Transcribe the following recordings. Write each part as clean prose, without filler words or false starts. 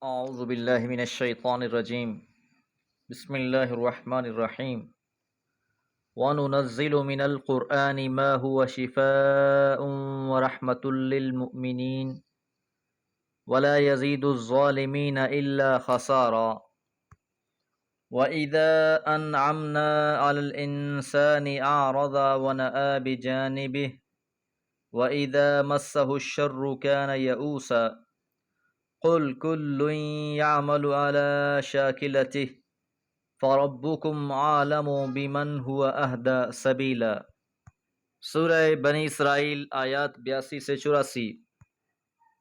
اعوذ باللہ من الشیطان الرجیم بسم اللہ الرحمن الرحیم وَنُنَزِّلُ مِنَ الْقُرْآنِ مَا هُوَ شِفَاءٌ وَرَحْمَةٌ لِّلْمُؤْمِنِينَ وَلَا يَزِيدُ الظَّالِمِينَ إِلَّا خَسَارًا وَإِذَا أَنْعَمْنَا عَلَى الْإِنسَانِ أَعْرَضَ وَنَأَىٰ بِجَانِبِهِ وَإِذَا مَسَّهُ الشَّرُّ كَانَ يَئُوسًا قُلْ كُلٌّ يَعْمَلُ عَلَىٰ شَاكِلَتِهِ فَرَبُّكُمْ عَالَمُ بِمَنْ هُوَ أَهْدَىٰ سَبِيلًا۔ سورہ بنی اسرائیل آیات 82 سے 84۔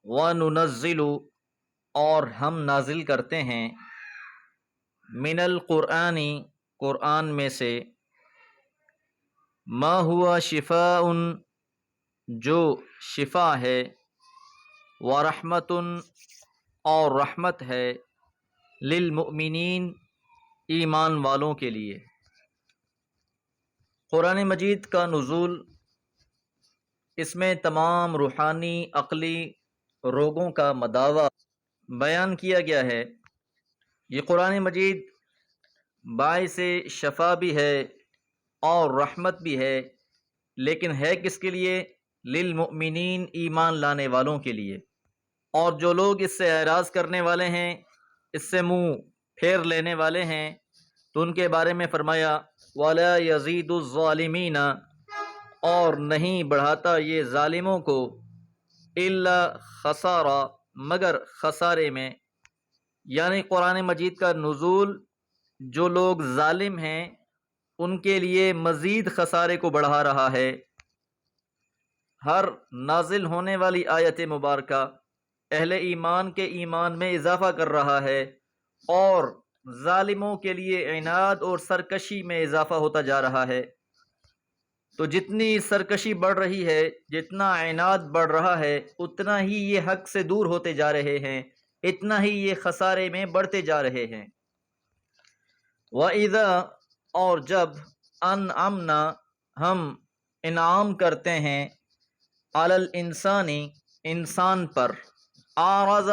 وَنُنَزِّلُ اور ہم نازل کرتے ہیں، من القرآن قرآن میں سے، ما ہوا شفاء جو شفا ہے، ورحمۃ اور رحمت ہے، للمؤمنین ایمان والوں کے لیے۔ قرآن مجید کا نزول، اس میں تمام روحانی عقلی روگوں کا مداوع بیان کیا گیا ہے۔ یہ قرآن مجید باعث شفا بھی ہے اور رحمت بھی ہے، لیکن ہے کس کے لیے؟ للمؤمنین، ایمان لانے والوں کے لیے۔ اور جو لوگ اس سے اعراض کرنے والے ہیں، اس سے منہ پھیر لینے والے ہیں، تو ان کے بارے میں فرمایا وَلَا يَزِيدُ الظَّالِمِينَ اور نہیں بڑھاتا یہ ظالموں کو، إِلَّا خَسَارًا مگر خسارے میں۔ یعنی قرآن مجید کا نزول جو لوگ ظالم ہیں ان کے لیے مزید خسارے کو بڑھا رہا ہے۔ ہر نازل ہونے والی آیت مبارکہ اہل ایمان کے ایمان میں اضافہ کر رہا ہے اور ظالموں کے لیے عناد اور سرکشی میں اضافہ ہوتا جا رہا ہے۔ تو جتنی سرکشی بڑھ رہی ہے، جتنا عناد بڑھ رہا ہے، اتنا ہی یہ حق سے دور ہوتے جا رہے ہیں، اتنا ہی یہ خسارے میں بڑھتے جا رہے ہیں۔ وَإِذَا اور جب أَنْعَمْنَا ہم انعام کرتے ہیں، عَلَى الْإِنسَانِ انسان پر، أَعْرَضَ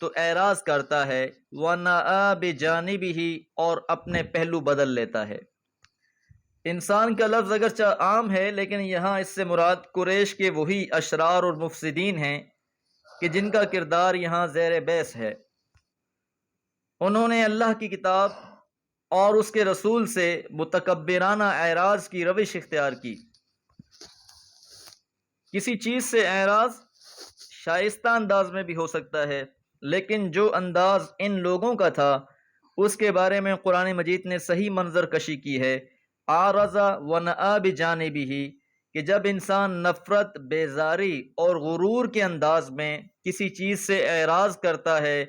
تو اعراض کرتا ہے، وَنَأَىٰ بِجَانِبِهِ اور اپنے پہلو بدل لیتا ہے۔ انسان کا لفظ اگرچہ عام ہے، لیکن یہاں اس سے مراد قریش کے وہی اشرار اور مفسدین ہیں کہ جن کا کردار یہاں زیر بحث ہے۔ انہوں نے اللہ کی کتاب اور اس کے رسول سے متکبرانہ اعراض کی روش اختیار کی۔ کسی چیز سے اعراض شائستہ انداز میں بھی ہو سکتا ہے، لیکن جو انداز ان لوگوں کا تھا اس کے بارے میں قرآن مجید نے صحیح منظر کشی کی ہے۔ اعرض ونأى بجانبہ کہ جب انسان نفرت، بیزاری اور غرور کے انداز میں کسی چیز سے اعراض کرتا ہے،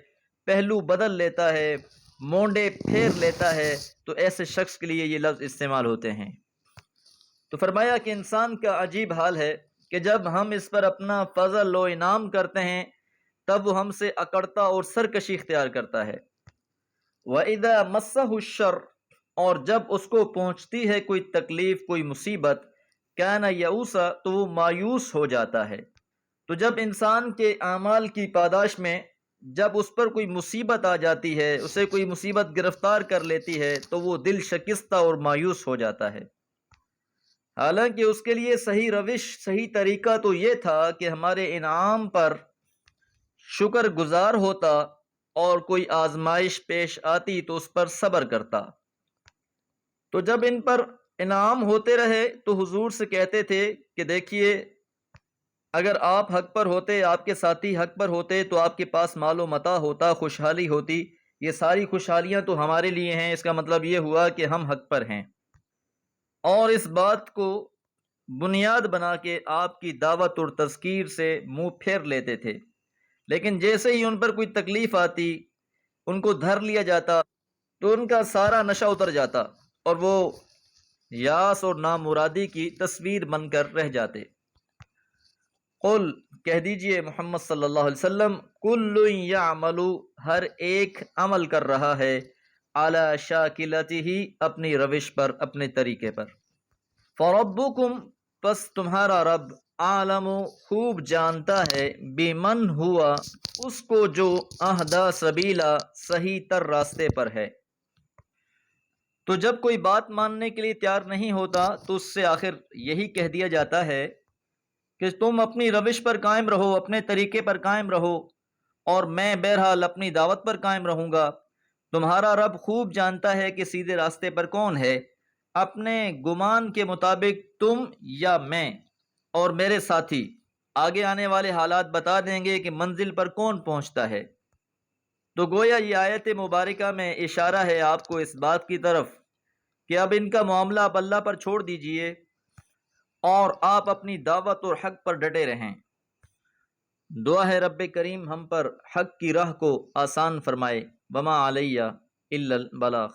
پہلو بدل لیتا ہے، مونڈے پھیر لیتا ہے، تو ایسے شخص کے لیے یہ لفظ استعمال ہوتے ہیں۔ تو فرمایا کہ انسان کا عجیب حال ہے کہ جب ہم اس پر اپنا فضل و انعام کرتے ہیں تب وہ ہم سے اکڑتا اور سرکشی اختیار کرتا ہے۔ وَإِذَا مَسَّهُ الشَّرُّ اور جب اس کو پہنچتی ہے کوئی تکلیف، کوئی مصیبت، كَانَ يَئُوسًا تو وہ مایوس ہو جاتا ہے۔ تو جب انسان کے اعمال کی پاداش میں جب اس پر کوئی مصیبت آ جاتی ہے، اسے کوئی مصیبت گرفتار کر لیتی ہے، تو وہ دل شکستہ اور مایوس ہو جاتا ہے۔ حالانکہ اس کے لیے صحیح روش، صحیح طریقہ تو یہ تھا کہ ہمارے انعام پر شکر گزار ہوتا اور کوئی آزمائش پیش آتی تو اس پر صبر کرتا۔ تو جب ان پر انعام ہوتے رہے تو حضور سے کہتے تھے کہ دیکھیے، اگر آپ حق پر ہوتے، آپ کے ساتھی حق پر ہوتے تو آپ کے پاس مال و متاع ہوتا، خوشحالی ہوتی، یہ ساری خوشحالیاں تو ہمارے لیے ہیں، اس کا مطلب یہ ہوا کہ ہم حق پر ہیں۔ اور اس بات کو بنیاد بنا کے آپ کی دعوت اور تذکیر سے منہ پھیر لیتے تھے، لیکن جیسے ہی ان پر کوئی تکلیف آتی، ان کو دھر لیا جاتا تو ان کا سارا نشہ اتر جاتا اور وہ یاس اور نامرادی کی تصویر بن کر رہ جاتے۔ قل کہہ دیجئے محمد صلی اللہ علیہ وسلم، کل یعمل ہر ایک عمل کر رہا ہے، علی شاکلتہ اپنی روش پر، اپنے طریقے پر۔ فربکم پس تمہارا رب، عالم خوب جانتا ہے بیمن ہوا اس کو جو اہدا سبیلا صحیح تر راستے پر ہے۔ تو جب کوئی بات ماننے کے لیے تیار نہیں ہوتا تو اس سے آخر یہی کہہ دیا جاتا ہے کہ تم اپنی روش پر قائم رہو، اپنے طریقے پر قائم رہو، اور میں بہرحال اپنی دعوت پر قائم رہوں گا۔ تمہارا رب خوب جانتا ہے کہ سیدھے راستے پر کون ہے۔ اپنے گمان کے مطابق تم یا میں اور میرے ساتھی آگے آنے والے حالات بتا دیں گے کہ منزل پر کون پہنچتا ہے۔ تو گویا یہ آیت مبارکہ میں اشارہ ہے آپ کو اس بات کی طرف کہ اب ان کا معاملہ آپ اللہ پر چھوڑ دیجئے اور آپ اپنی دعوت اور حق پر ڈٹے رہیں۔ دعا ہے رب کریم ہم پر حق کی راہ کو آسان فرمائے۔ وما علیہ الا البلاغ۔